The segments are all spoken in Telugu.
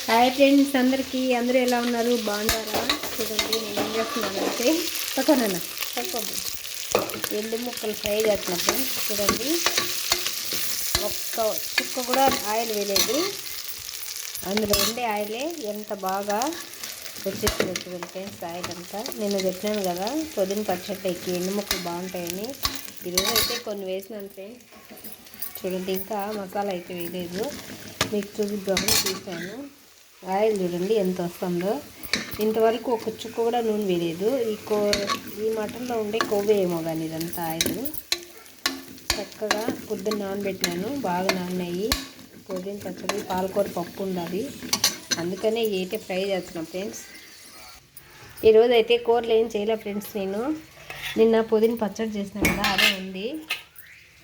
హాయ్ ఫ్రెండ్స్, అందరూ ఎలా ఉన్నారు? బాగున్నారా? చూడండి నేను ఏం చేస్తున్నానంటే పక్కన ఎండు ముక్కలు ఫ్రై చేస్తున్నా ఫ్రెండ్స్. చూడండి ఒక్క చుక్క కూడా ఆయిల్ వేయలేదు, అందులో ఉండే ఆయిలే ఎంత బాగా వచ్చేసింది. చూడండి ఫ్రెండ్స్, ఆయిల్ అంతా నేను చెప్పినాను కదా పుదీనా పచ్చడికి ఎండు ముక్కలు బాగుంటాయని. ఈరోజు అయితే కొన్ని వేసినాను ఫ్రెండ్స్. చూడండి ఇంకా మసాలా అయితే వేయలేదు, మీకు చూపిద్దామని తీసాను. ఆయిల్ చూడండి ఎంత వస్తుందో. ఇంతవరకు ఒక చుక్క కూడా నూనె వేయలేదు. ఈ మటన్లో ఉండే కొవ్వు ఏమో కానీ ఇదంతా ఆయిల్. చక్కగా పొద్దున్న నానబెట్టినాను, బాగా నానయ్యి. పుదీనా పచ్చడి పాలకూర పప్పు ఉండాలి, అందుకనే అయితే ఫ్రై చేస్తున్నాం ఫ్రెండ్స్. ఈరోజు అయితే కూరలు ఏం చేయలే ఫ్రెండ్స్. నేను నిన్న పుదీనా పచ్చడి చేసినాను కదా, అదే ఉంది.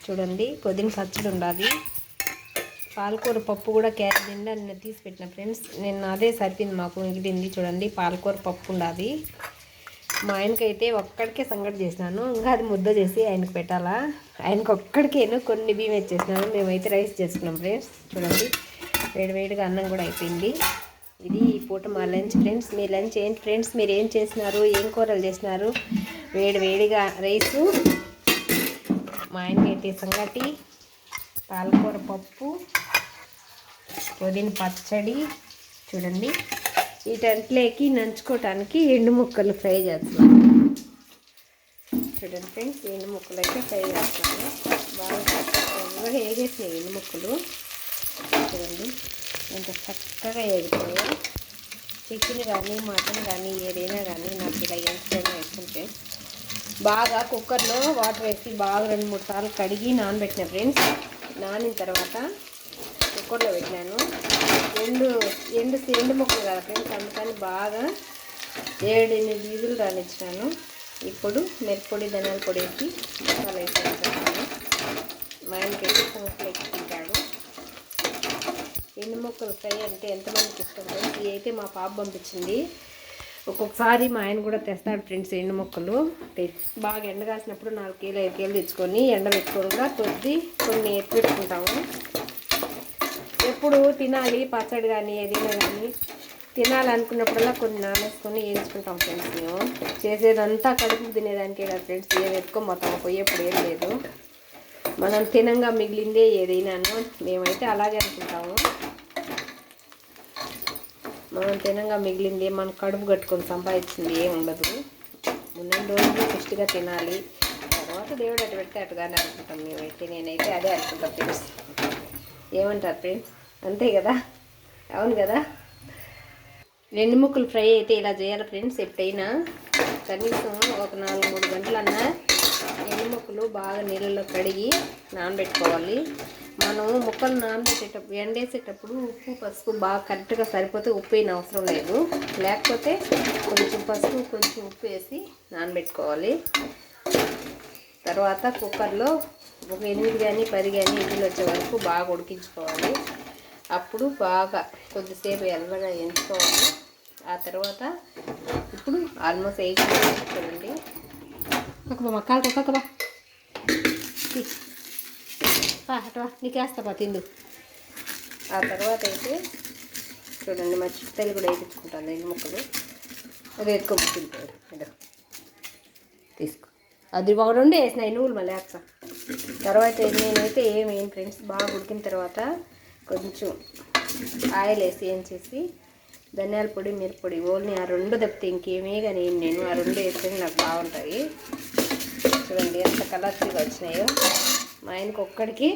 చూడండి పుదీనా పచ్చడి ఉండాలి, పాలకూర పప్పు కూడా క్యారెట్ నిండా నిన్న తీసి పెట్టిన ఫ్రెండ్స్. నిన్న అదే సరిపోయింది మాకు, మిగిలింది. చూడండి పాలకూర పప్పు ఉండాలి. మా ఆయనకైతే ఒక్కడికే సంగటి చేసినాను, ఇంకా అది ముద్ద చేసి ఆయనకు పెట్టాలా. ఆయనకు ఒక్కడికేను కొన్ని బియ్యం వేసేసినాను, మేమైతే రైస్ చేసుకున్నాం ఫ్రెండ్స్. చూడండి వేడివేడిగా అన్నం కూడా అయిపోయింది. ఇది ఈ పూట మా లంచ్ ఫ్రెండ్స్. మీ లంచ్ ఏంటి ఫ్రెండ్స్? మీరు ఏం చేసినారు? ఏం కూరలు చేసినారు? వేడివేడిగా రైసు, మా ఆయనకైతే సంగటి, పాలకూర పప్పు, పుదీనా పచ్చడి. చూడండి వీటంట్లోకి నంచుకోవటానికి ఎండు ముక్కలు ఫ్రై చేస్తున్నాను. చూడండి ఫ్రెండ్స్, ఎండు ముక్కలు అయితే ఫ్రై చేస్తున్నాను. బాగా వేగేసినాయి ఎండు ముక్కలు. చూడండి ఎంత చక్కగా వేగిపోయాయి. చికెన్ కానీ మటన్ కానీ ఏదైనా కానీ నాకు ఇలా వేసుకోవడం ఇష్టం ఫ్రెండ్స్. బాగా కుక్కర్లో వాటర్ వేసి బాగా 2-3 సార్లు కడిగి నానబెట్టిన ఫ్రెండ్స్. నానిన తర్వాత కుక్కర్లో పెట్టినాను. ఎండు ముక్కలు కదా ఫ్రెండ్స్, అందుకని బాగా 7-8 విజిల్ రానిచ్చినాను. ఇప్పుడు మిరప్పొడి, ధనియాల పొడి వేసి మసాలా వేసుకుంటాను. మా ఆయనకైతే సంగట్లు ఎక్కుంటాడు. ఎండు ముక్కలు ఫ్రై అంటే ఎంతమందికి ఇష్టం ఫ్రెండ్స్. ఇవి అయితే మా పాప పంపించింది. ఒక్కొక్కసారి మా ఆయన కూడా తెస్తాడు ఫ్రెండ్స్ ఎండు ముక్కలు. బాగా ఎండ కాసినప్పుడు 4 కిలో 5 కిలో తెచ్చుకొని ఎండబెట్టుకొని కూడా కొన్ని ఎత్తి పెట్టుకుంటాము. ఎప్పుడు తినాలి పచ్చడి కానీ ఏదైనా కానీ తినాలనుకున్నప్పుడల్లా కొన్ని నానేసుకొని వేయించుకుంటాం ఫ్రెండ్స్. మేము చేసేదంతా కడుపు తినేదానికే కదా ఫ్రెండ్స్. ఏం ఎత్తుకోపోతాము, పోయేప్పుడు ఏం లేదు. మనం తినంగా మిగిలిందే ఏదైనాను, మేమైతే అలాగే అనుకుంటాము. మనం తినంగా మిగిలింది మన కడుపు కట్టుకొని సంపాదించింది ఏం ఉండదు. ఉన్న రోజులు పుష్టిగా తినాలి, తర్వాత దేవుడు అటు పెడితే అటుగానే అనుకుంటాం మేమైతే. నేనైతే అదే అనుకుంటాను ఫ్రెండ్స్. ఏమంటారు ఫ్రెండ్స్? అంతే కదా, అవును కదా. ఎండు ముక్కలు ఫ్రై అయితే ఇలా చేయాలి ఫ్రెండ్స్. ఎప్పుడైనా కనీసం ఒక 4-3 గంటలన్నా ఎండు ముక్కలు బాగా నీళ్ళలో కడిగి నానబెట్టుకోవాలి. మనం ముక్కలు నానబెట్టేటప్పుడు ఎండేసేటప్పుడు ఉప్పు పసుపు బాగా కరెక్ట్గా సరిపోతే ఉప్పు అయిన అవసరం లేదు. లేకపోతే కొంచెం పసుపు కొంచెం ఉప్పు వేసి నానబెట్టుకోవాలి. తర్వాత కుక్కర్లో ఒక 8 కానీ 10 కానీ విజిల్ వచ్చే వరకు బాగా ఉడికించుకోవాలి. అప్పుడు బాగా కొద్దిసేపు ఎర్రగా ఎంచుకోవాలి. ఆ తర్వాత ఇప్పుడు ఆల్మోస్ట్ అయిపోయింది. చూడండి మక్కాలు అటవా నీకు వేస్తావా తిందు. ఆ తర్వాత అయితే చూడండి మా చిట్టలు కూడా వేయించుకుంటాను ఎండు ముక్కలు. అది ఎత్తుకోబుట్టింటారు ఇదో తీసుకో. అది 2 వేసినాయి నువ్వులు మళ్ళీ వేస్తా. తర్వాత నేనైతే ఏం ఫ్రెండ్స్, బాగా ఉడికిన తర్వాత కొంచెం ఆయిల్ వేసి ఏం చేసి ధనియాల పొడి మిరప్పొడి ఓన్లీ ఆ 2 తప్పితే ఇంకేమీ కానీ నేను ఆ 2 వేస్తే నాకు బాగుంటాయి. చూడండి ఎంత కలర్ఫుల్గా వచ్చినాయో. మా ఆయనకు ఒక్కడికి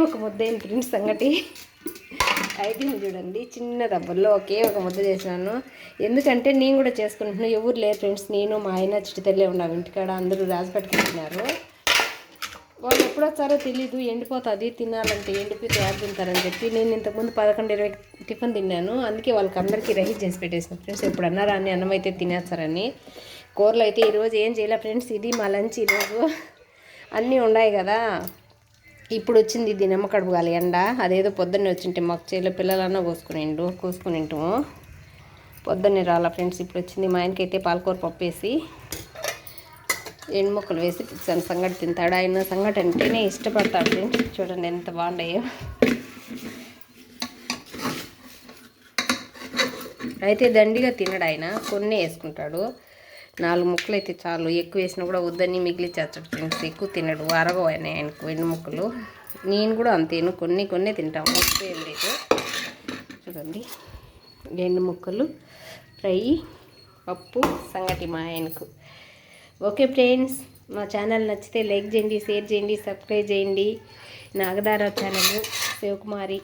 ఒక ముద్ద ఏం ఫ్రెండ్స్ సంగటి అయిపోయింది. చూడండి చిన్న దెబ్బల్లో ఒక ముద్ద చేసినాను. ఎందుకంటే నేను కూడా చేసుకుంటున్నాను, ఎవరు లేరు ఫ్రెండ్స్. నేను మా ఆయన చిట్టుతల్లే ఉన్నాము ఇంటికాడ. అందరూ రాజపట్టుకుంటున్నారు. వాళ్ళు ఎప్పుడు వచ్చారో తెలీదు. ఎండిపోతుంది తినాలంటే, ఎండిపోతే యాడ్ తింటారని చెప్పి నేను ఇంతకుముందు 11-20 టిఫిన్ తిన్నాను. అందుకే వాళ్ళకి అందరికీ రైస్ చేసి పెట్టేసిన ఫ్రెండ్స్. ఎప్పుడు అన్నారా అని అన్నం అయితే తినేస్తారని. కూరలు అయితే ఈరోజు ఏం చేయలే ఫ్రెండ్స్. ఇది మా లంచ్ ఈరోజు. అన్నీ ఉన్నాయి కదా. ఇప్పుడు వచ్చింది ఇది నిమ్మకడుపు గాలి ఎండ. అదేదో పొద్దున్నే వచ్చింటే మాకు చేలో పిల్లలన్నా కోసుకుని ఉంటాము. పొద్దున్నే రాలా ఫ్రెండ్స్, ఇప్పుడు వచ్చింది. మా ఆయనకైతే పాలకూర పప్పు వేసి ఎండు ముక్కలు వేసి పిచ్చాను. సంగటి తింటాడు ఆయన. సంగటి అంటేనే ఇష్టపడతాడు ఫ్రెండ్స్. చూడండి ఎంత బాగున్నాయో. అయితే దండిగా తినడు ఆయన, కొన్ని వేసుకుంటాడు. 4 ముక్కలు అయితే చాలు, ఎక్కువ వేసినా కూడా వద్దని మిగిలిచ్చేస్తాడు ఫ్రెండ్స్. ఎక్కువ తినడు, అరగవు ఆయనకు ఎండు ముక్కలు. నేను కూడా అంతేను, కొన్ని తింటాము, ఎక్కువ ఏం లేదు. చూడండి ఎండు ముక్కలు ఫ్రై, పప్పు సంగటి మా ఆయనకు. ఓకే ఫ్రెండ్స్, మా ఛానల్ నచ్చితే లైక్ చేయండి, షేర్ చేయండి, సబ్స్క్రైబ్ చేయండి. నాగదార ఛానల్ శివకుమారి.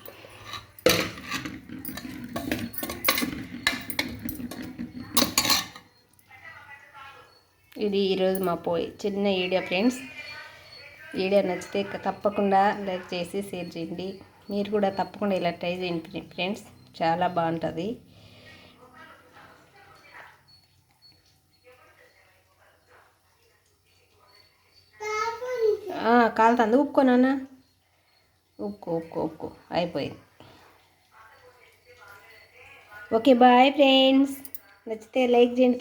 ఇది ఈరోజు మా చిన్న వీడియో ఫ్రెండ్స్. వీడియో నచ్చితే తప్పకుండా లైక్ చేసి షేర్ చేయండి. మీరు కూడా తప్పకుండా ఇలా ట్రై చేయండి ఫ్రెండ్స్, చాలా బాగుంటుంది. కాలుతుంది, ఉప్పుకోనా, ఉప్పు అయిపోయింది. ఓకే బాయ్ ఫ్రెండ్స్, నచ్చితే లైక్ చేయండి.